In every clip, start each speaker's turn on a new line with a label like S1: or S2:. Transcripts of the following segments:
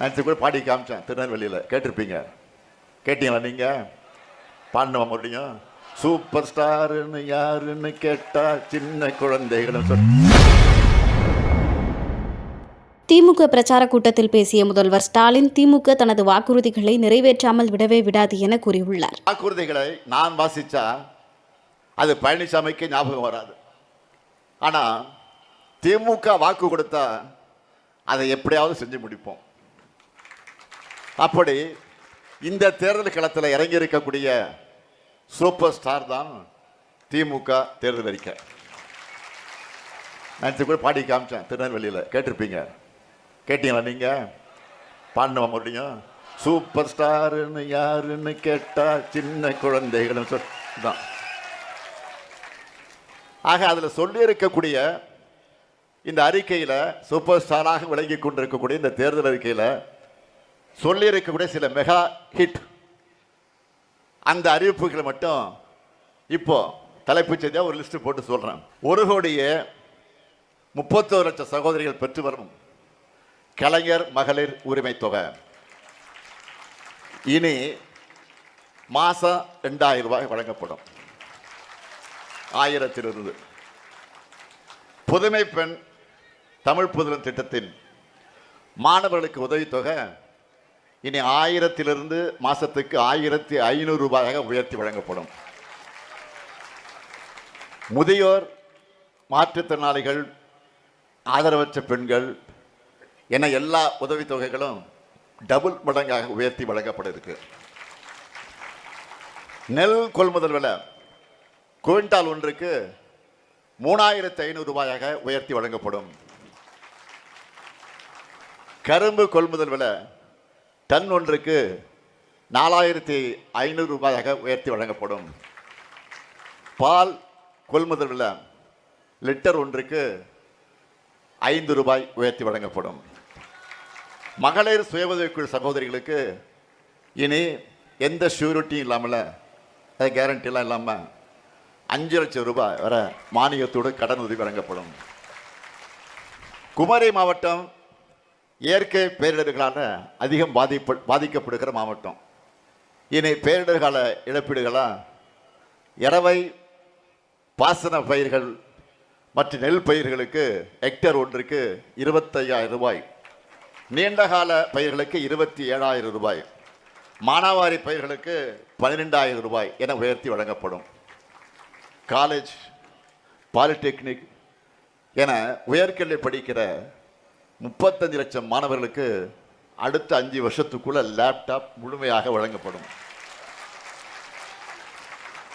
S1: நேற்று கூட பாடி காமிச்சேன் திருநெல்வேலியில், கேட்டிருப்பீங்க. கேட்டீங்களா நீங்கள்? பாடின மறுபடியும் சூப்பர் ஸ்டாருன்னு யாருன்னு கேட்டா சின்ன குழந்தைகளும்
S2: திமுக பிரச்சார கூட்டத்தில் பேசிய முதல்வர் ஸ்டாலின், திமுக தனது வாக்குறுதிகளை நிறைவேற்றாமல் விடவே விடாது என கூறியுள்ளார்.
S1: வாக்குறுதிகளை நான் வாசிச்சா அது பழனிசாமிக்கு ஞாபகம் வராது. ஆனா திமுக வாக்கு கொடுத்தா அதை எப்படியாவது செஞ்சு முடிப்போம். அப்படி இந்த தேர்தல் களத்தில் இறங்கி இருக்கக்கூடிய சூப்பர் ஸ்டார் தான் திமுக தேர்தல் அறிக்கை. நேற்று கூட பாடி காமிச்சேன் திருநெல்வேலியில், கேட்டிருப்பீங்க. கேட்டீங்களா நீங்கள்? பாடின மறுபடியும் சூப்பர் ஸ்டாருன்னு யாருன்னு கேட்டா சின்ன குழந்தைகளும் தான். ஆக அதில் சொல்லி இருக்கக்கூடிய இந்த அறிக்கையில், சூப்பர் ஸ்டாராக விளங்கி கொண்டிருக்கக்கூடிய இந்த தேர்தல் அறிக்கையில் சொல்லி இருக்கக்கூடிய சில மெகா ஹிட் அந்த அறிவிப்புகளை மட்டும் இப்போ தலைப்புச் செய்தியாக ஒரு லிஸ்ட் போட்டு சொல்றேன். 1,31,00,000 சகோதரிகள் பெற்று வரும் கலைஞர் மகளிர் உரிமை தொகை இனி மாசம் 2000 ரூபாய் வழங்கப்படும். 1000 புதுமை பெண் தமிழ் புதுமை திட்டத்தின் மாணவர்களுக்கு உதவித்தொகை இனி 1000 மாசத்துக்கு 1500 ரூபாயாக உயர்த்தி வழங்கப்படும். முதியோர், மாற்றுத்திறனாளிகள், ஆதரவற்ற பெண்கள் என எல்லா உதவித்தொகைகளும் டபுள் மடங்காக உயர்த்தி வழங்கப்பட இருக்கு. நெல் கொள்முதல் விலை குவிண்டால் ஒன்றுக்கு 3500 ரூபாயாக உயர்த்தி வழங்கப்படும். கரும்பு கொள்முதல் விலை டன் ஒன்றுக்கு 4500 ரூபாயாக உயர்த்தி வழங்கப்படும். பால் கொள்முதல் விலை லிட்டர் ஒன்றுக்கு 5 ரூபாய் உயர்த்தி வழங்கப்படும். மகளிர் சுய உதவிக்குழு சகோதரிகளுக்கு இனி எந்த ஷூரிட்டியும் இல்லாமல், கேரண்டிலாம் இல்லாமல் 5 லட்சம் ரூபாய் வர மானியத்தோடு கடன் உதவி வழங்கப்படும். குமரி மாவட்டம் இயற்கை பேரிடர்களால் அதிகம் பாதிக்கப்படுகிற மாவட்டம். இனி பேரிடர்கால இழப்பீடுகளாக இரவை பாசன பயிர்கள் மற்றும் நெல் பயிர்களுக்கு ஹெக்டேர் ஒன்றுக்கு 25,000 ரூபாய், நீண்டகால பயிர்களுக்கு 27,000 ரூபாய், மானாவாரி பயிர்களுக்கு 12,000 ரூபாய் என உயர்த்தி வழங்கப்படும். காலேஜ், பாலிடெக்னிக் என உயர்கல்வி படிக்கிற 35 லட்சம் மாணவர்களுக்கு அடுத்த 5 வருஷத்துக்குள்ள லேப்டாப் முழுமையாக வழங்கப்படும்.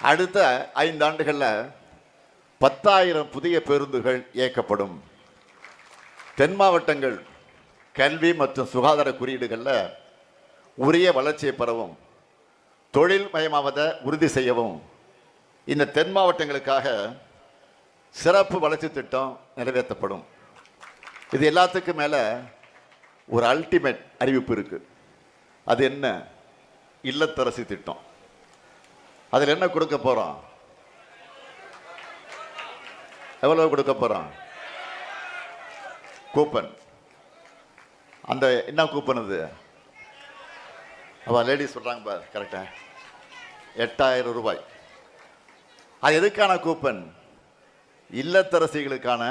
S1: அடுத்த 5 ஆண்டுகளில் 10,000 புதிய பேருந்துகள் இயக்கப்படும். தென் மாவட்டங்கள் கல்வி மற்றும் சுகாதார குறியீடுகளில் உரிய வளர்ச்சியை பெறவும் தொழில் மயமாவதை உறுதி செய்யவும் இந்த தென் மாவட்டங்களுக்காக சிறப்பு வளர்ச்சி திட்டம் நிறைவேற்றப்படும். இது எல்லாத்துக்கும் மேலே ஒரு அல்டிமேட் அறிவிப்பு இருக்கு. அது என்ன? இல்லத்தரசி திட்டம். அதில் என்ன கொடுக்க போறோம்? எவ்வளவு கொடுக்க போறோம்? கூப்பன். அந்த என்ன கூப்பன் அது? அவன் லேடிஸ் சொல்றாங்க பார், கரெக்டா? 8,000 ரூபாய். அது எதுக்கான கூப்பன்? இல்லத்தரசிகளுக்கான